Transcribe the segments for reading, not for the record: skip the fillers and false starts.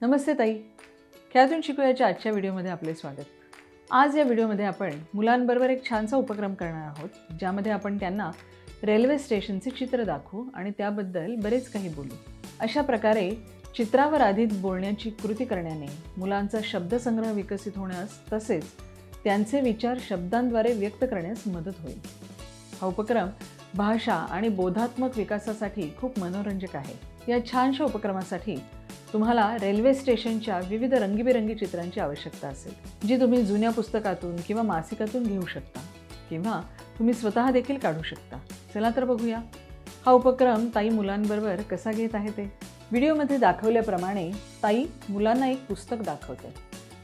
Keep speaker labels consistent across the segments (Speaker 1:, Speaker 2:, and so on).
Speaker 1: नमस्ते ताई, खेळातून शिकूयाच्या आजच्या व्हिडिओमध्ये आपले स्वागत. आज या व्हिडिओमध्ये आपण मुलांबरोबर एक छानसा उपक्रम करणार आहोत, ज्यामध्ये आपण त्यांना रेल्वे स्टेशनचे चित्र दाखवू आणि त्याबद्दल बरेच काही बोलू. अशा प्रकारे चित्रावर आधारित बोलण्याची कृती करण्याने मुलांचा शब्दसंग्रह विकसित होण्यास तसेच त्यांचे विचार शब्दांद्वारे व्यक्त करण्यास मदत होईल. हा उपक्रम भाषा आणि बोधात्मक विकासासाठी खूप मनोरंजक आहे. या छानशा उपक्रमासाठी तुम्हाला रेल्वे स्टेशनच्या विविध रंगीबेरंगी चित्रांची आवश्यकता असेल, जी तुम्ही जुन्या पुस्तकातून किंवा मासिकातून घेऊ शकता किंवा तुम्ही स्वतः देखील काढू शकता. चला तर बघूया हा उपक्रम ताई मुलांबरोबर कसा घेत आहे ते. व्हिडिओमध्ये दाखवल्याप्रमाणे ताई मुलांना एक पुस्तक दाखवते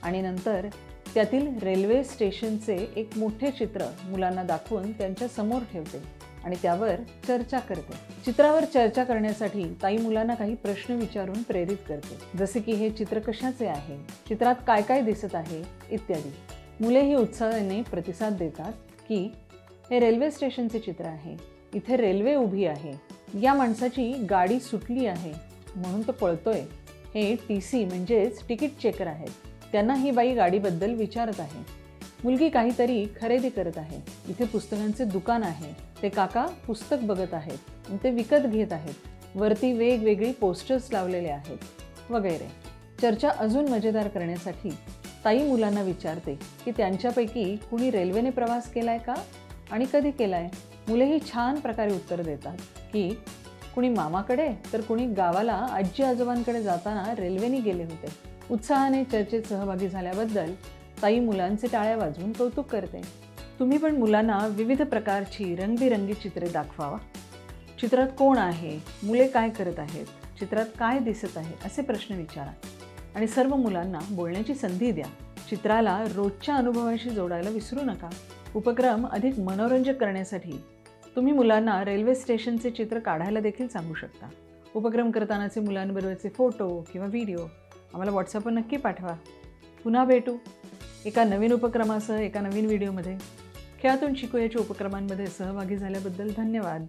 Speaker 1: आणि नंतर त्यातील रेल्वे स्टेशनचे एक मोठे चित्र मुलांना दाखवून त्यांच्या समोर ठेवते आणि त्यावर चर्चा करते. चित्रावर चर्चा करण्यासाठी ताई मुलांना काही प्रश्न विचारून प्रेरित करते, जसे की हे चित्र कशाचे आहे, चित्रात काय काय दिसत आहे इत्यादी. मुलेही उत्साहाने प्रतिसाद देतात की हे रेल्वे स्टेशनचे चित्र आहे, इथे रेल्वे उभी आहे, या माणसाची गाडी सुटली आहे म्हणून तो पळतोय, हे TC म्हणजेच तिकीट चेकर आहेत, त्यांना ही बाई गाडीबद्दल विचारत आहे. मुलगी काहीतरी खरेदी करत आहे, इथे पुस्तकांचे दुकान आहे, ते काका पुस्तक बघत आहेत आणि ते विकत घेत आहेत, वरती वेगवेगळी पोस्टर्स लावलेले आहेत वगैरे. चर्चा अजून मजेदार करण्यासाठी ताई मुलांना विचारते की त्यांच्यापैकी कुणी रेल्वेने प्रवास केलाय का आणि कधी केलाय. मुलेही छान प्रकारे उत्तर देतात की कुणी मामाकडे तर कुणी गावाला आजी आजोबांकडे जाताना रेल्वेने गेले होते. उत्साहाने चर्चेत सहभागी झाल्याबद्दल ताई मुलांचे टाळ्या वाजवून कौतुक करते. तुम्ही पण मुलांना विविध प्रकारची रंगबिरंगी चित्रे दाखवावा. चित्रात कोण आहे, मुले काय करत आहेत, चित्रात काय दिसत आहे असे प्रश्न विचारा आणि सर्व मुलांना बोलण्याची संधी द्या. चित्राला रोजच्या अनुभवाशी जोडायला विसरू नका. उपक्रम अधिक मनोरंजक करण्यासाठी तुम्ही मुलांना रेल्वे स्टेशनचे चित्र काढायला देखील सांगू शकता. उपक्रम करतानाचे मुलांबरोबरचे फोटो किंवा व्हिडिओ आम्हाला व्हॉट्सअपवर नक्की पाठवा. पुन्हा भेटू एका नवीन उपक्रमासह एका नवीन व्हिडिओमध्ये. खेळातून शिकूयाच्या उपक्रमांमध्ये सहभागी झाल्याबद्दल धन्यवाद.